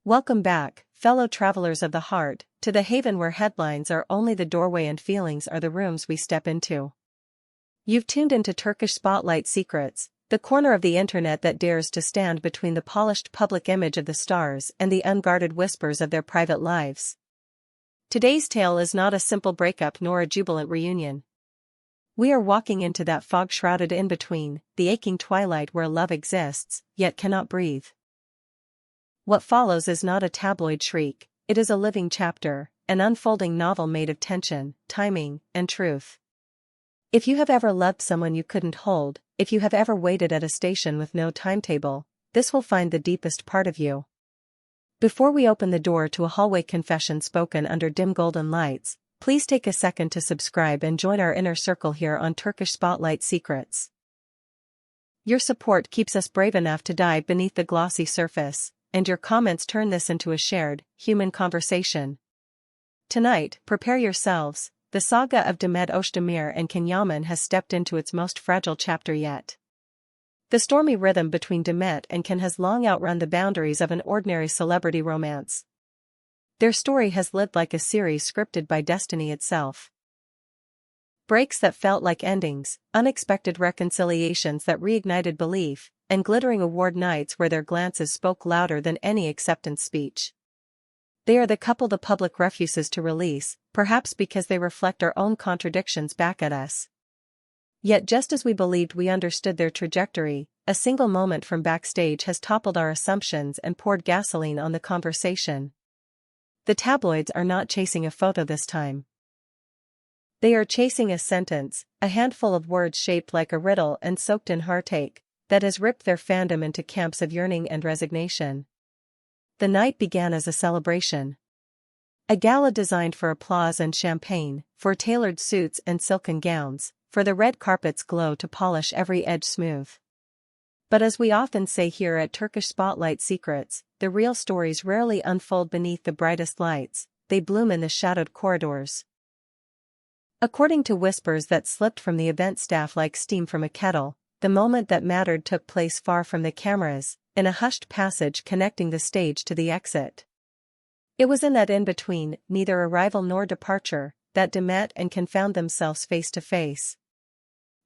Welcome back, fellow travelers of the heart, to the haven where headlines are only the doorway and feelings are the rooms we step into. You've tuned into Turkish Spotlight Secrets, the corner of the internet that dares to stand between the polished public image of the stars and the unguarded whispers of their private lives. Today's tale is not a simple breakup nor a jubilant reunion. We are walking into that fog-shrouded in-between, the aching twilight where love exists, yet cannot breathe. What follows is not a tabloid shriek, it is a living chapter, an unfolding novel made of tension, timing, and truth. If you have ever loved someone you couldn't hold, if you have ever waited at a station with no timetable, this will find the deepest part of you. Before we open the door to a hallway confession spoken under dim golden lights, please take a second to subscribe and join our inner circle here on Turkish Spotlight Secrets. Your support keeps us brave enough to dive beneath the glossy surface, and your comments turn this into a shared, human conversation. Tonight, prepare yourselves, the saga of Demet Özdemir and Can Yaman has stepped into its most fragile chapter yet. The stormy rhythm between Demet and Can has long outrun the boundaries of an ordinary celebrity romance. Their story has lived like a series scripted by destiny itself. Breaks that felt like endings, unexpected reconciliations that reignited belief, and glittering award nights where their glances spoke louder than any acceptance speech. They are the couple the public refuses to release, perhaps because they reflect our own contradictions back at us. Yet just as we believed we understood their trajectory, a single moment from backstage has toppled our assumptions and poured gasoline on the conversation. The tabloids are not chasing a photo this time. They are chasing a sentence, a handful of words shaped like a riddle and soaked in heartache, that has ripped their fandom into camps of yearning and resignation. The night began as a celebration. A gala designed for applause and champagne, for tailored suits and silken gowns, for the red carpet's glow to polish every edge smooth. But as we often say here at Turkish Spotlight Secrets, the real stories rarely unfold beneath the brightest lights, they bloom in the shadowed corridors. According to whispers that slipped from the event staff like steam from a kettle, the moment that mattered took place far from the cameras, in a hushed passage connecting the stage to the exit. It was in that in-between, neither arrival nor departure, that Demet and Can found themselves face to face.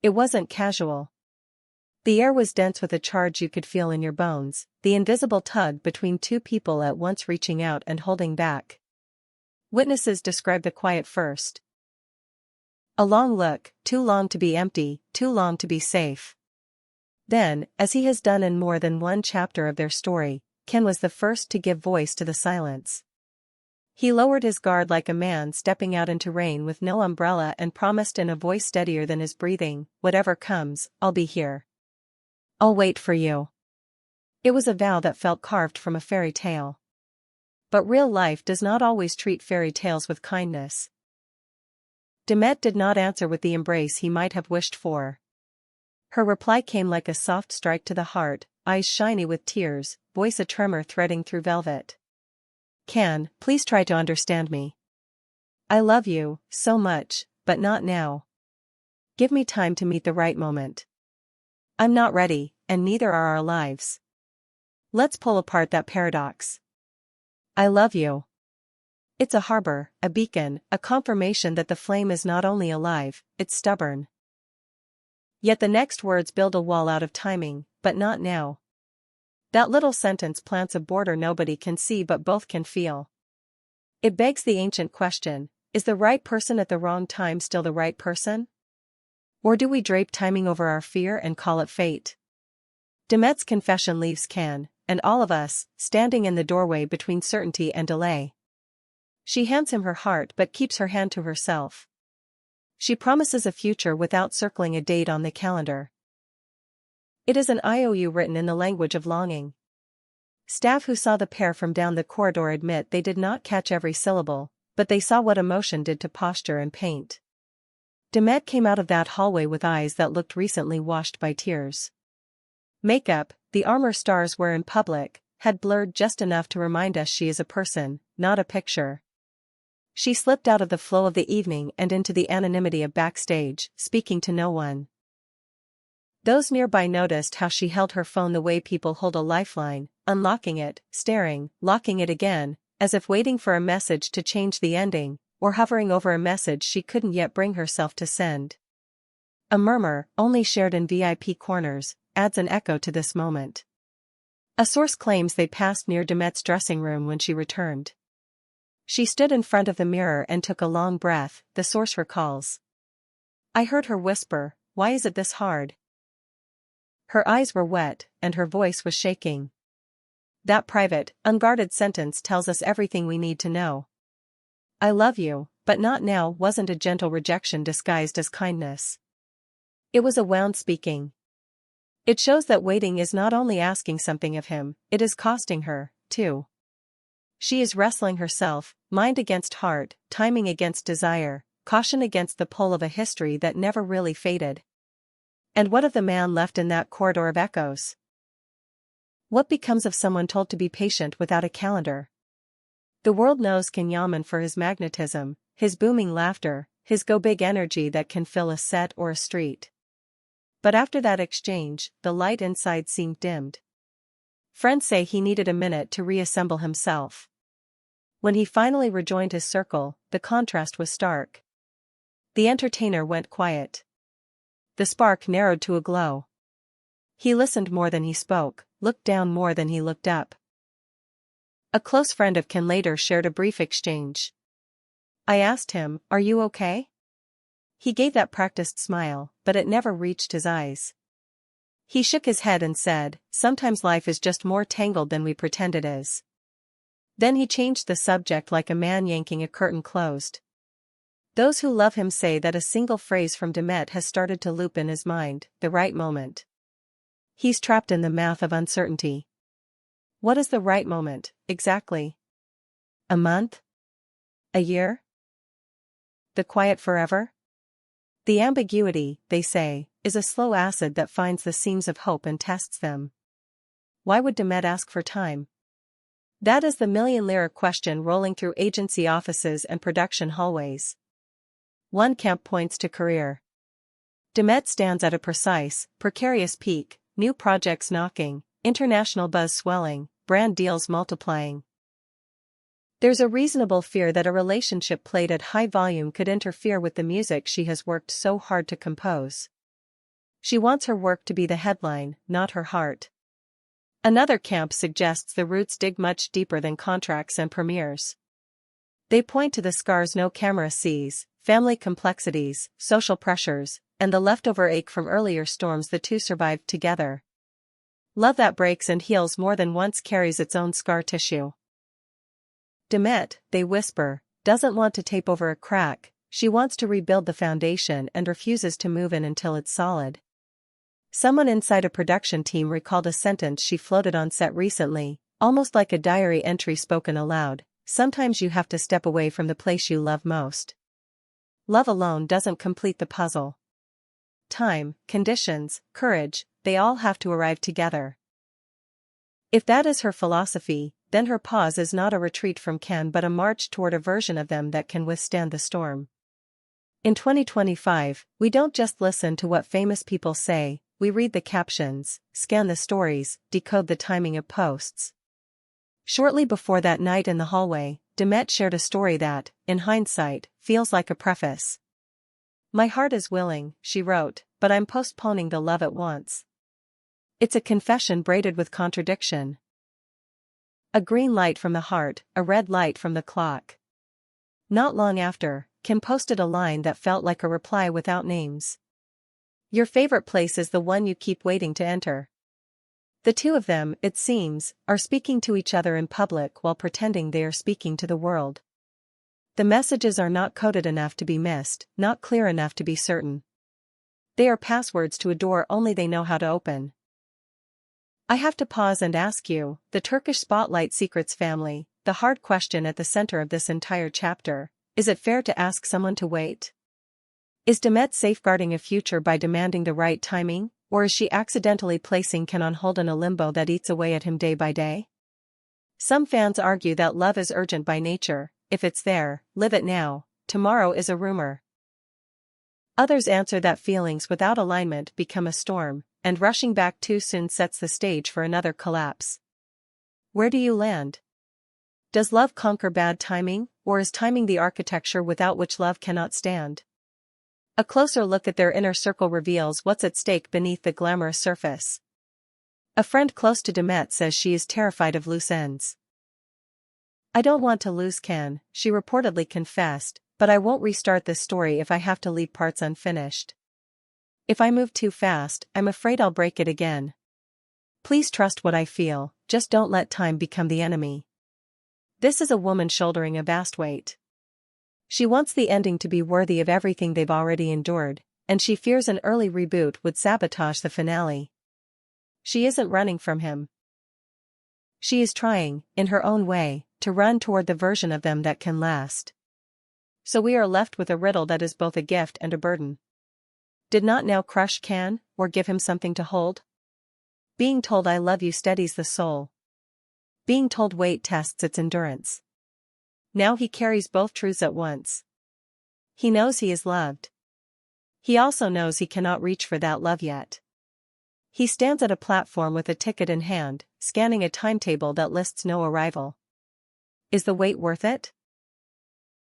It wasn't casual. The air was dense with a charge you could feel in your bones, the invisible tug between two people at once reaching out and holding back. Witnesses describe the quiet first. A long look, too long to be empty, too long to be safe. Then, as he has done in more than one chapter of their story, Can was the first to give voice to the silence. He lowered his guard like a man stepping out into rain with no umbrella and promised in a voice steadier than his breathing, "Whatever comes, I'll be here. I'll wait for you." It was a vow that felt carved from a fairy tale. But real life does not always treat fairy tales with kindness. Demet did not answer with the embrace he might have wished for. Her reply came like a soft strike to the heart, eyes shiny with tears, voice a tremor threading through velvet. "Can, please try to understand me. I love you, so much, but not now. Give me time to meet the right moment. I'm not ready, and neither are our lives. Let's pull apart that paradox. I love you." It's a harbor, a beacon, a confirmation that the flame is not only alive, it's stubborn. Yet the next words build a wall out of timing, but not now. That little sentence plants a border nobody can see but both can feel. It begs the ancient question, is the right person at the wrong time still the right person? Or do we drape timing over our fear and call it fate? Demet's confession leaves Can, and all of us, standing in the doorway between certainty and delay. She hands him her heart but keeps her hand to herself. She promises a future without circling a date on the calendar. It is an IOU written in the language of longing. Staff who saw the pair from down the corridor admit they did not catch every syllable, but they saw what emotion did to posture and paint. Demet came out of that hallway with eyes that looked recently washed by tears. Makeup, the armor stars wear in public, had blurred just enough to remind us she is a person, not a picture. She slipped out of the flow of the evening and into the anonymity of backstage, speaking to no one. Those nearby noticed how she held her phone the way people hold a lifeline, unlocking it, staring, locking it again, as if waiting for a message to change the ending, or hovering over a message she couldn't yet bring herself to send. A murmur, only shared in VIP corners, adds an echo to this moment. A source claims they passed near Demet's dressing room when she returned. She stood in front of the mirror and took a long breath, the source recalls. I heard her whisper, "Why is it this hard?" Her eyes were wet, and her voice was shaking. That private, unguarded sentence tells us everything we need to know. "I love you, but not now" wasn't a gentle rejection disguised as kindness. It was a wound speaking. It shows that waiting is not only asking something of him, it is costing her, too. She is wrestling herself, mind against heart, timing against desire, caution against the pull of a history that never really faded. And what of the man left in that corridor of echoes? What becomes of someone told to be patient without a calendar? The world knows Kenyaman for his magnetism, his booming laughter, his go-big energy that can fill a set or a street. But after that exchange, the light inside seemed dimmed. Friends say he needed a minute to reassemble himself. When he finally rejoined his circle, the contrast was stark. The entertainer went quiet. The spark narrowed to a glow. He listened more than he spoke, looked down more than he looked up. A close friend of Ken later shared a brief exchange. I asked him, "Are you okay?" He gave that practiced smile, but it never reached his eyes. He shook his head and said, "Sometimes life is just more tangled than we pretend it is." Then he changed the subject like a man yanking a curtain closed. Those who love him say that a single phrase from Demet has started to loop in his mind, the right moment. He's trapped in the math of uncertainty. What is the right moment, exactly? A month? A year? The quiet forever? The ambiguity, they say, is a slow acid that finds the seams of hope and tests them. Why would Demet ask for time? That is the million-lira question rolling through agency offices and production hallways. One camp points to career. Demet stands at a precise, precarious peak, new projects knocking, international buzz swelling, brand deals multiplying. There's a reasonable fear that a relationship played at high volume could interfere with the music she has worked so hard to compose. She wants her work to be the headline, not her heart. Another camp suggests the roots dig much deeper than contracts and premieres. They point to the scars no camera sees, family complexities, social pressures, and the leftover ache from earlier storms the two survived together. Love that breaks and heals more than once carries its own scar tissue. Demet, they whisper, doesn't want to tape over a crack, she wants to rebuild the foundation and refuses to move in until it's solid. Someone inside a production team recalled a sentence she floated on set recently, almost like a diary entry spoken aloud: sometimes you have to step away from the place you love most. Love alone doesn't complete the puzzle. Time, conditions, courage, they all have to arrive together. If that is her philosophy, then her pause is not a retreat from Ken but a march toward a version of them that can withstand the storm. In 2025, we don't just listen to what famous people say, we read the captions, scan the stories, decode the timing of posts. Shortly before that night in the hallway, Demet shared a story that, in hindsight, feels like a preface. My heart is willing, she wrote, but I'm postponing the love at once. It's a confession braided with contradiction. A green light from the heart, a red light from the clock. Not long after, Kim posted a line that felt like a reply without names. Your favorite place is the one you keep waiting to enter. The two of them, it seems, are speaking to each other in public while pretending they are speaking to the world. The messages are not coded enough to be missed, not clear enough to be certain. They are passwords to a door only they know how to open. I have to pause and ask you, the Turkish Spotlight Secrets family, the hard question at the center of this entire chapter: is it fair to ask someone to wait? Is Demet safeguarding a future by demanding the right timing, or is she accidentally placing Ken on hold in a limbo that eats away at him day by day? Some fans argue that love is urgent by nature: if it's there, live it now, tomorrow is a rumor. Others answer that feelings without alignment become a storm, and rushing back too soon sets the stage for another collapse. Where do you land? Does love conquer bad timing, or is timing the architecture without which love cannot stand? A closer look at their inner circle reveals what's at stake beneath the glamorous surface. A friend close to Demet says she is terrified of loose ends. "I don't want to lose Ken," she reportedly confessed, "but I won't restart this story if I have to leave parts unfinished. If I move too fast, I'm afraid I'll break it again. Please trust what I feel, just don't let time become the enemy." This is a woman shouldering a vast weight. She wants the ending to be worthy of everything they've already endured, and she fears an early reboot would sabotage the finale. She isn't running from him. She is trying, in her own way, to run toward the version of them that can last. So we are left with a riddle that is both a gift and a burden. Did not now crush Can, or give him something to hold? Being told "I love you" steadies the soul. Being told "wait" tests its endurance. Now he carries both truths at once. He knows he is loved. He also knows he cannot reach for that love yet. He stands at a platform with a ticket in hand, scanning a timetable that lists no arrival. Is the wait worth it?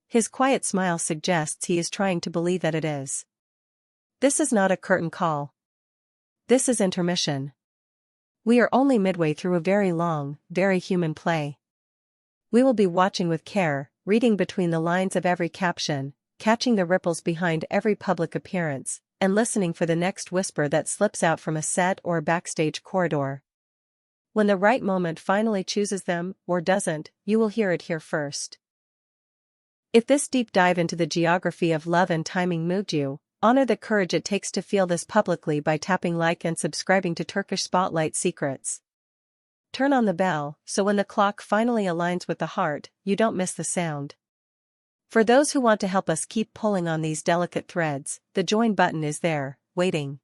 His quiet smile suggests he is trying to believe that it is. This is not a curtain call. This is intermission. We are only midway through a very long, very human play. We will be watching with care, reading between the lines of every caption, catching the ripples behind every public appearance, and listening for the next whisper that slips out from a set or a backstage corridor. When the right moment finally chooses them, or doesn't, you will hear it here first. If this deep dive into the geography of love and timing moved you, honor the courage it takes to feel this publicly by tapping like and subscribing to Turkish Spotlight Secrets. Turn on the bell, so when the clock finally aligns with the heart, you don't miss the sound. For those who want to help us keep pulling on these delicate threads, the join button is there, waiting.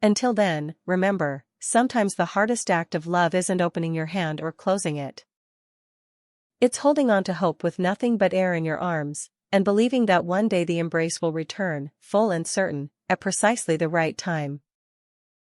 Until then, remember, sometimes the hardest act of love isn't opening your hand or closing it. It's holding on to hope with nothing but air in your arms, and believing that one day the embrace will return, full and certain, at precisely the right time.